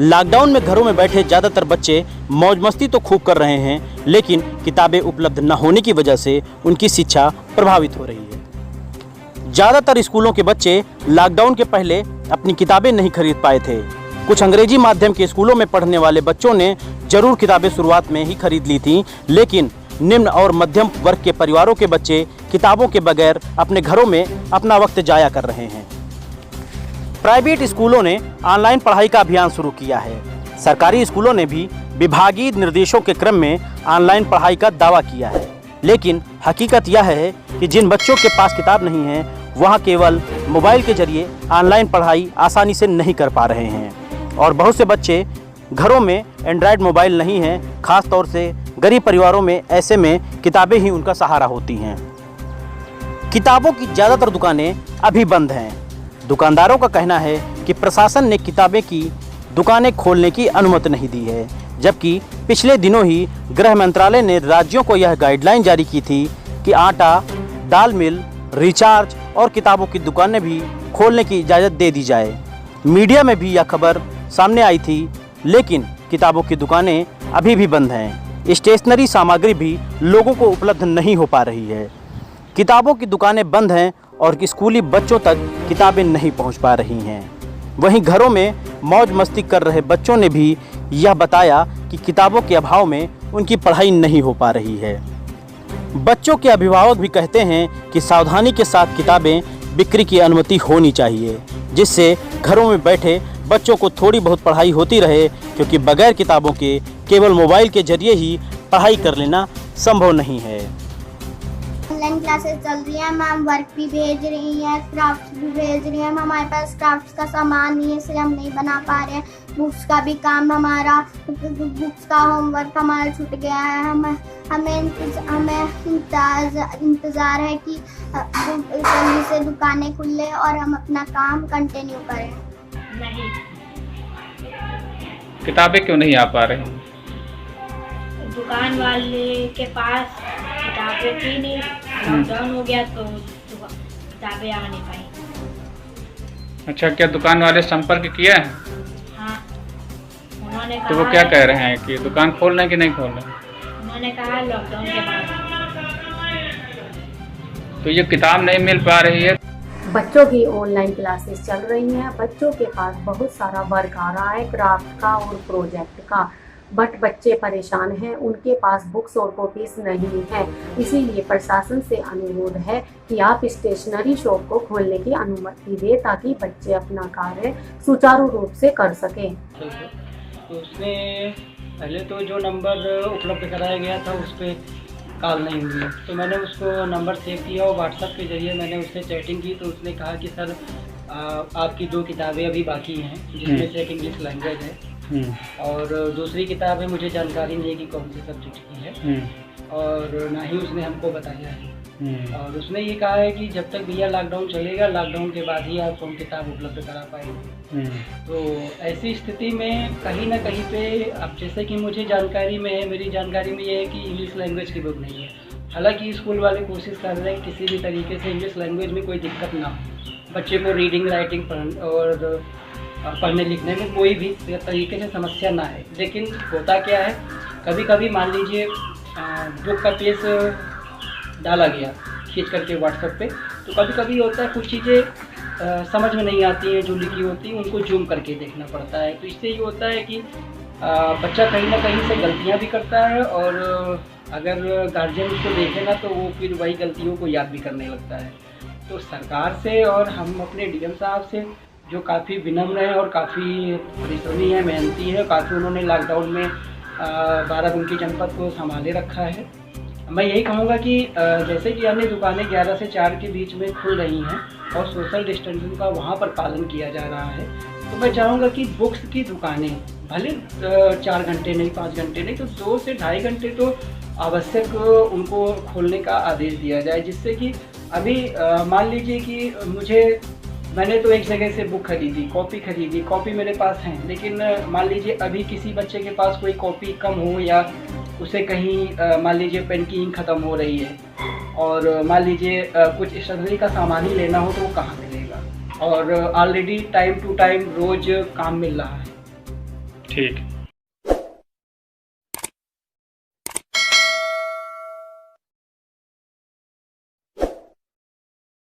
Lockdown में घरों में बैठे ज़्यादातर बच्चे मौज मस्ती तो खूब कर रहे हैं, लेकिन किताबें उपलब्ध न होने की वजह से उनकी शिक्षा प्रभावित हो रही है। ज़्यादातर स्कूलों के बच्चे लॉकडाउन के पहले अपनी किताबें नहीं खरीद पाए थे। कुछ अंग्रेजी माध्यम के स्कूलों में पढ़ने वाले बच्चों ने जरूर किताबें शुरुआत में ही खरीद ली थीं, लेकिन निम्न और मध्यम वर्ग के परिवारों के बच्चे किताबों के बगैर अपने घरों में अपना वक्त जाया कर रहे हैं। प्राइवेट स्कूलों ने ऑनलाइन पढ़ाई का अभियान शुरू किया है। सरकारी स्कूलों ने भी विभागीय निर्देशों के क्रम में ऑनलाइन पढ़ाई का दावा किया है, लेकिन हकीकत यह है कि जिन बच्चों के पास किताब नहीं है वहाँ केवल मोबाइल के जरिए ऑनलाइन पढ़ाई आसानी से नहीं कर पा रहे हैं और बहुत से बच्चे घरों में एंड्रॉयड मोबाइल नहीं है। खास तौर से गरीब परिवारों में ऐसे में किताबें ही उनका सहारा होती हैं। किताबों की ज़्यादातर दुकानें अभी बंद हैं। दुकानदारों का कहना है कि प्रशासन ने किताबें की दुकानें खोलने की अनुमति नहीं दी है, जबकि पिछले दिनों ही गृह मंत्रालय ने राज्यों को यह गाइडलाइन जारी की थी कि आटा, दाल मिल, रिचार्ज और किताबों की दुकानें भी खोलने की इजाज़त दे दी जाए। मीडिया में भी यह खबर सामने आई थी, लेकिन किताबों की दुकानें अभी भी बंद हैं। स्टेशनरी सामग्री भी लोगों को उपलब्ध नहीं हो पा रही है। किताबों की दुकानें बंद हैं और स्कूली बच्चों तक किताबें नहीं पहुंच पा रही हैं। वहीं घरों में मौज मस्ती कर रहे बच्चों ने भी यह बताया कि किताबों के अभाव में उनकी पढ़ाई नहीं हो पा रही है। बच्चों के अभिभावक भी कहते हैं कि सावधानी के साथ किताबें बिक्री की अनुमति होनी चाहिए, जिससे घरों में बैठे बच्चों को थोड़ी बहुत पढ़ाई होती रहे, क्योंकि बगैर किताबों के केवल मोबाइल के जरिए ही पढ़ाई कर लेना संभव नहीं है। ऑनलाइन क्लासेस चल रही हैं, मैम वर्क भी भेज रही हैं, क्राफ्ट्स भी भेज रही हैं। हमारे पास क्राफ्ट्स का सामान नहीं है, इसलिए हम नहीं बना पा रहे हैं। बुक्स का भी काम हमारा, बुक्स का होमवर्क हमारा छूट गया है। हमें इंतज़ार है कि जल्दी से दुकानें खुले और हम अपना काम कंटिन्यू करें। नहीं, किताबें क्यों नहीं आ पा रही? दुकान वाले के पास किताबें थी नहीं, लॉकडाउन हो गया तो किताबें आ नहीं पाई। अच्छा, क्या दुकान वाले संपर्क किया है? हाँ, उन्होंने कहा, तो वो क्या कह रहे हैं कि दुकान खोल रहे हैं कि नहीं खोल रहे हैं? उन्होंने कहा लॉकडाउन के बाद। तो ये किताब नहीं मिल पा रही है। बच्चों की ऑनलाइन क्लासेस चल रही हैं। बच्चों के पास बहुत सारा वर्क आ रहा है, क्राफ्ट का और प्रोजेक्ट का, बट बच्चे परेशान हैं, उनके पास बुक्स और कॉपीज नहीं है। इसीलिए प्रशासन से अनुरोध है कि आप स्टेशनरी शॉप को खोलने की अनुमति दें, ताकि बच्चे अपना कार्य सुचारू रूप से कर सकें। तो उसमें पहले तो जो नंबर उपलब्ध कराया गया था उस पर कॉल नहीं हुई, तो मैंने उसको नंबर सेव किया और व्हाट्सएप के ज़रिए मैंने उससे चैटिंग की। तो उसने कहा कि सर आपकी 2 किताबें अभी बाकी हैं, जिसमें से एक इंग्लिश लैंग्वेज है और दूसरी किताब है, मुझे जानकारी नहीं है कि कौन से सब्जेक्ट की है और ना ही उसने हमको बताया है। और उसने ये कहा है कि जब तक भैया लॉकडाउन चलेगा, लॉकडाउन के बाद ही आपको हम किताब उपलब्ध करा पाएंगे। तो ऐसी स्थिति में कहीं ना कहीं पे, अब जैसे कि मुझे जानकारी में है, मेरी जानकारी में ये है कि इंग्लिश लैंग्वेज की बुक नहीं है। हालांकि स्कूल वाले कोशिश कर रहे हैं कि किसी भी तरीके से इंग्लिश लैंग्वेज में कोई दिक्कत ना हो, बच्चे को रीडिंग राइटिंग और पढ़ने लिखने में कोई भी तरीके से समस्या ना है। लेकिन होता क्या है, कभी कभी मान लीजिए बुक का पेज डाला गया खींच करके व्हाट्सएप पे, तो कभी कभी होता है कुछ चीज़ें समझ में नहीं आती हैं, जो लिखी होती हैं उनको जूम करके देखना पड़ता है। तो इससे ये होता है कि बच्चा कहीं ना कहीं से गलतियाँ भी करता है और अगर गार्जियन उसको देखे ना तो वो फिर वही गलतियों को याद भी करने लगता है। तो सरकार से और हम अपने डीएम साहब से, जो काफ़ी विनम्र है और काफ़ी परिश्रमी है, मेहनती है, काफ़ी उन्होंने लॉकडाउन में बाराबंकी जनपद को संभाले रखा है। मैं यही कहूँगा कि जैसे कि अन्य दुकानें 11 से 4 के बीच में खुल रही हैं और सोशल डिस्टेंसिंग का वहाँ पर पालन किया जा रहा है, तो मैं चाहूँगा कि बुक्स की दुकानें भले 4 घंटे नहीं, 5 घंटे नहीं, तो 2 से ढाई घंटे तो आवश्यक उनको खोलने का आदेश दिया जाए, जिससे कि अभी मान लीजिए कि मैंने तो एक जगह से बुक खरीदी, कॉपी मेरे पास है, लेकिन मान लीजिए अभी किसी बच्चे के पास कोई कॉपी कम हो या उसे कहीं मान लीजिए पेन की इंक ख़त्म हो रही है और मान लीजिए कुछ स्टेशनरी का सामान ही लेना हो तो वो कहाँ मिलेगा। और ऑलरेडी टाइम टू टाइम रोज़ काम मिल रहा है, ठीक।